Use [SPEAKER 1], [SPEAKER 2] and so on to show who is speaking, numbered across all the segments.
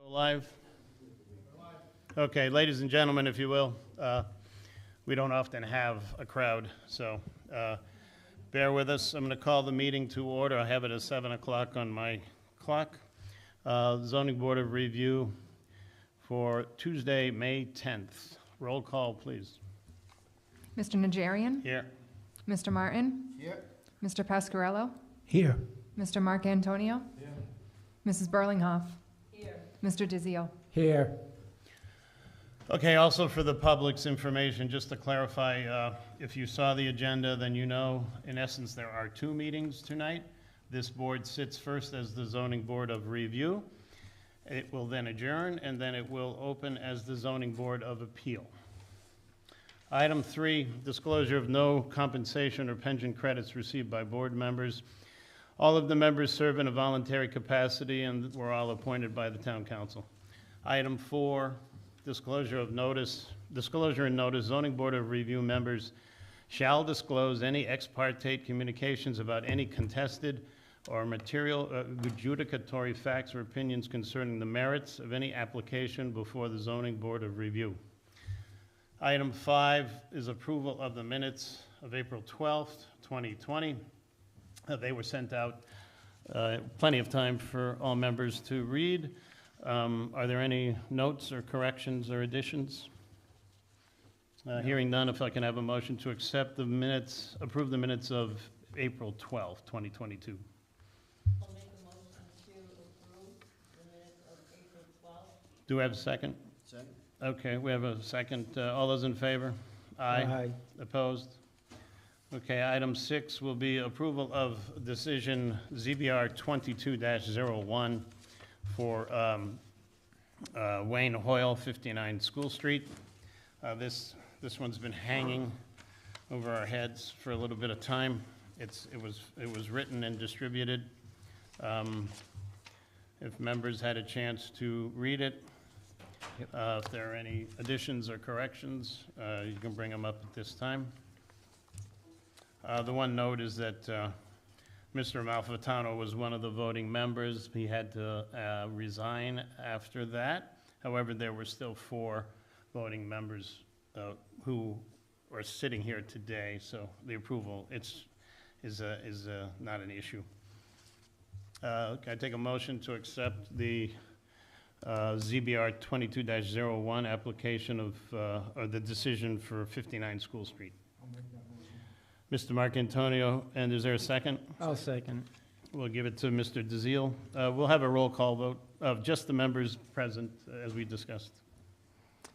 [SPEAKER 1] Live? Okay, ladies and gentlemen, if you will, we don't often have a crowd, so bear with us. I'm going to call the meeting to order. I have it at 7 o'clock on my clock. Zoning Board of Review for Tuesday, May 10th. Roll call, please.
[SPEAKER 2] Mr. Najarian?
[SPEAKER 1] Here.
[SPEAKER 2] Mr. Martin?
[SPEAKER 3] Here.
[SPEAKER 2] Mr. Pasquarello?
[SPEAKER 3] Here.
[SPEAKER 2] Mr. Mark Antonio?
[SPEAKER 3] Here.
[SPEAKER 2] Mrs. Burlinghoff? Here. Mr. DeZio?
[SPEAKER 3] Here.
[SPEAKER 1] Okay, also for the public's information, just to clarify, if you saw the agenda, then you know, in essence, there are two meetings tonight. This board sits first as the Zoning Board of Review. It will then adjourn, and then it will open as the Zoning Board of Appeal. Item 3, disclosure of no compensation or pension credits received by board members. All of the members serve in a voluntary capacity and were all appointed by the Town Council. Item 4, disclosure and notice, Zoning Board of Review members shall disclose any ex parte communications about any contested or material adjudicatory facts or opinions concerning the merits of any application before the Zoning Board of Review. Item 5 is approval of the minutes of April 12th, 2020. They were sent out, plenty of time for all members to read. Are there any notes or corrections or additions? Hearing none, if I can have a motion to accept the minutes, approve the minutes of April 12th, 2022.
[SPEAKER 4] I'll make a motion to approve the minutes of April 12th.
[SPEAKER 1] Do we have a second?
[SPEAKER 3] Second.
[SPEAKER 1] Okay, we have a second. All those in favor? Aye. Opposed? Okay, item 6 will be approval of decision ZBR 22-01 for Wayne Hoyle, 59 School Street. This one's been hanging over our heads for a little bit of time. It was written and distributed. If members had a chance to read it, if there are any additions or corrections, you can bring them up at this time. The one note is that Mr. Malfitano was one of the voting members. He had to resign after that. However, there were still 4 voting members who are sitting here today, so the approval is not an issue. Can I take a motion to accept the ZBR 22-01 application of, or the decision for 59 School Street?
[SPEAKER 3] I'll make that motion.
[SPEAKER 1] Mr. Mark Antonio, and is there a second?
[SPEAKER 3] I'll second.
[SPEAKER 1] We'll give it to Mr. DeZio. We'll have a roll call vote of just the members present as we discussed.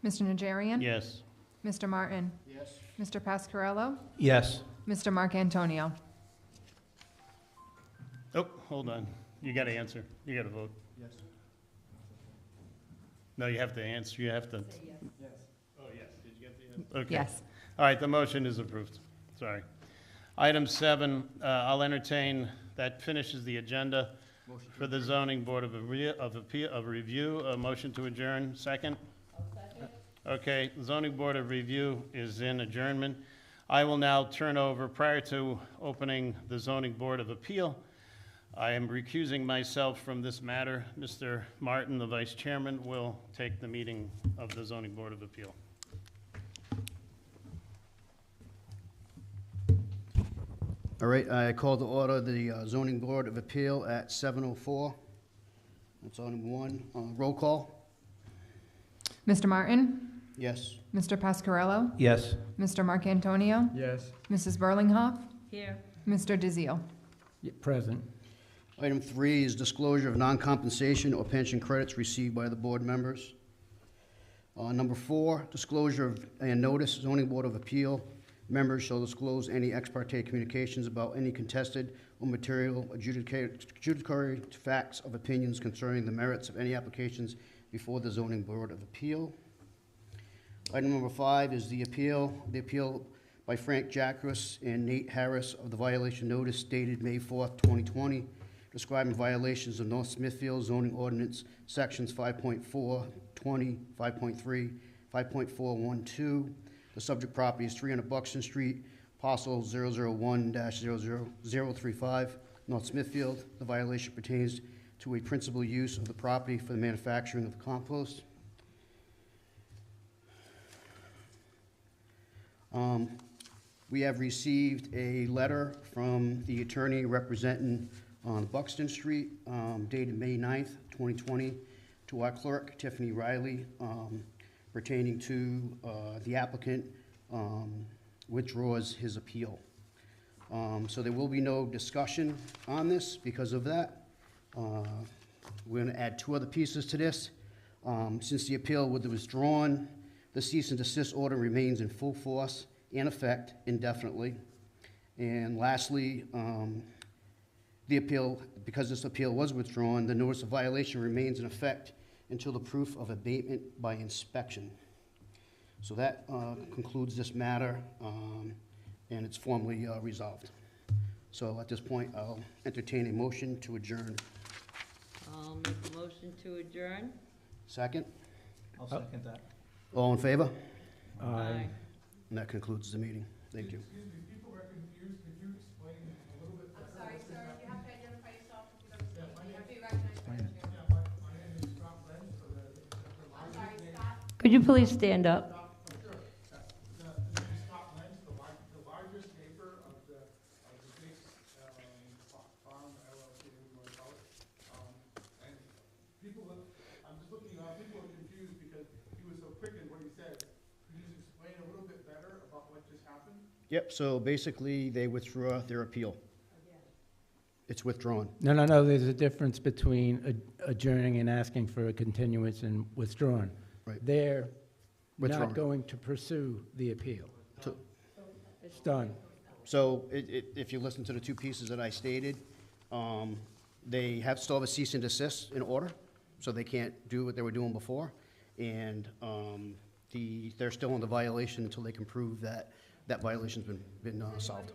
[SPEAKER 2] Mr. Najarian?
[SPEAKER 1] Yes.
[SPEAKER 2] Mr. Martin?
[SPEAKER 3] Yes.
[SPEAKER 2] Mr. Pasquarello?
[SPEAKER 3] Yes.
[SPEAKER 2] Mr. Mark Antonio?
[SPEAKER 1] Oh, hold on. You got to answer. You got to vote.
[SPEAKER 3] Yes.
[SPEAKER 1] No, you have to answer. You have to.
[SPEAKER 3] Yes.
[SPEAKER 1] Oh, yes. Did you get the? Okay.
[SPEAKER 2] Yes.
[SPEAKER 1] All right, the motion is approved. Sorry. Item 7, I'll entertain, that finishes the agenda for the Zoning Board of Review. A motion to adjourn. Second?
[SPEAKER 4] I'll second.
[SPEAKER 1] Okay, the Zoning Board of Review is in adjournment. I will now turn over, prior to opening the Zoning Board of Appeal, I am recusing myself from this matter. Mr. Martin, the Vice Chairman, will take the meeting of the Zoning Board of Appeal.
[SPEAKER 5] All right, I call to order the Zoning Board of Appeal at 7:04. That's on 1. Roll call?
[SPEAKER 2] Mr. Martin?
[SPEAKER 5] Yes.
[SPEAKER 2] Mr. Pasquarello?
[SPEAKER 3] Yes.
[SPEAKER 2] Mr. Mark Antonio?
[SPEAKER 3] Yes.
[SPEAKER 2] Mrs. Burlinghoff?
[SPEAKER 4] Here.
[SPEAKER 2] Mr. DeZio?
[SPEAKER 3] Present.
[SPEAKER 5] Item 3 is disclosure of non-compensation or pension credits received by the board members. Number 4, disclosure of and notice. Zoning Board of Appeal members shall disclose any ex parte communications about any contested or material adjudicatory facts of opinions concerning the merits of any applications before the Zoning Board of Appeal. Item number 5 is the appeal by Frank Jackrus and Nate Harris of the violation notice dated May 4th, 2020, describing violations of North Smithfield zoning ordinance sections 5.4, 20, 5.3, 5.412. The subject property is 300 Buxton Street, parcel 001-00035, North Smithfield. The violation pertains to a principal use of the property for the manufacturing of compost. We have received a letter from the attorney representing on Buxton Street, dated May 9th, 2020, to our clerk, Tiffany Riley, pertaining to the applicant withdraws his appeal. So there will be no discussion on this because of that. We're going to add 2 other pieces to this. Since the appeal was withdrawn, the cease and desist order remains in full force and effect indefinitely. And lastly, the appeal, because this appeal was withdrawn, the notice of violation remains in effect until the proof of abatement by inspection. So that concludes this matter, and it's formally resolved. So at this point, I'll entertain a motion to adjourn.
[SPEAKER 4] I'll make a motion to adjourn.
[SPEAKER 5] Second?
[SPEAKER 3] I'll second that.
[SPEAKER 5] All in favor?
[SPEAKER 3] Aye.
[SPEAKER 5] And that concludes the meeting. Thank you.
[SPEAKER 6] Excuse me, people are confused. Could you explain a little bit?
[SPEAKER 7] I'm sorry, sir, you have to identify yourself if you don't
[SPEAKER 6] Yeah,
[SPEAKER 7] speak.
[SPEAKER 6] my
[SPEAKER 7] You have to
[SPEAKER 6] name-
[SPEAKER 7] be recognized by the chair.
[SPEAKER 6] Yeah, my name is Scott Lenz, for the
[SPEAKER 7] I'm sorry,
[SPEAKER 6] largest name.
[SPEAKER 7] Scott.
[SPEAKER 4] Could you please stand up?
[SPEAKER 6] Sure. The name is Scott Lenz, the largest neighbor of the big farm LLC, we want to call it. And people, I'm just looking, people are confused because he was so quick in what he said. Could you just explain a little bit better about what just happened?
[SPEAKER 5] Yep, so basically, they withdraw their appeal. It's withdrawn.
[SPEAKER 3] No, there's a difference between adjourning and asking for a continuance and withdrawn.
[SPEAKER 5] Right.
[SPEAKER 3] They're
[SPEAKER 5] Withdrawn.
[SPEAKER 3] not going to pursue the appeal.
[SPEAKER 5] So-
[SPEAKER 3] It's done.
[SPEAKER 5] So if you listen to the 2 pieces that I stated, they still have a cease and desist in order, so they can't do what they were doing before. And they're still in the violation until they can prove that that violation's been solved.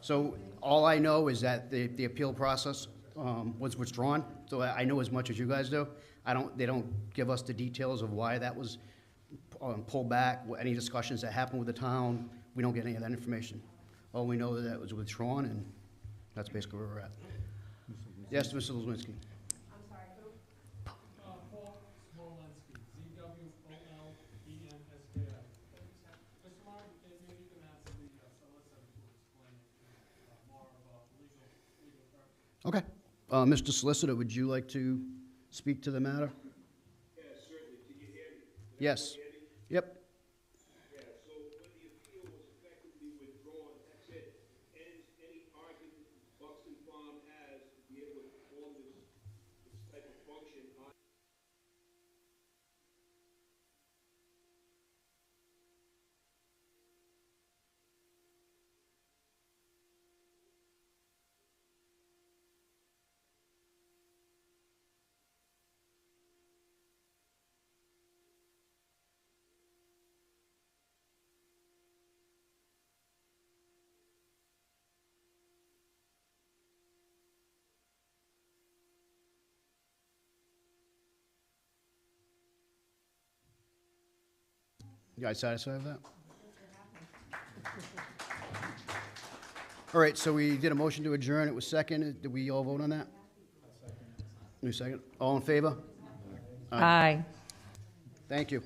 [SPEAKER 5] So all I know is that the appeal process was withdrawn, so I know as much as you guys do. They don't give us the details of why that was pulled back, any discussions that happened with the town. We don't get any of that information. All we know is that it was withdrawn, and that's basically where we're at. Yes, Mr. Lewinsky.
[SPEAKER 7] I'm sorry, who?
[SPEAKER 6] Paul Smolensky, Z-W-O-L-E-N-S-K-I. Mr. Mark, maybe you can ask the solicitor to explain more about legal terms.
[SPEAKER 5] Okay. Mr. Solicitor, would you like to speak to the matter?
[SPEAKER 8] Yeah, certainly. Can you hear me?
[SPEAKER 5] Yes.
[SPEAKER 8] Can you hear me?
[SPEAKER 5] Yep.
[SPEAKER 8] Yeah, so when the appeal was effectively withdrawn, that's it. Any argument Buxton Farm has to be able to perform this type of function on
[SPEAKER 5] You guys satisfied with that? All right, so we did a motion to adjourn. It was seconded. Did we all vote on that? New second. All in favor?
[SPEAKER 4] Aye.
[SPEAKER 5] Thank you.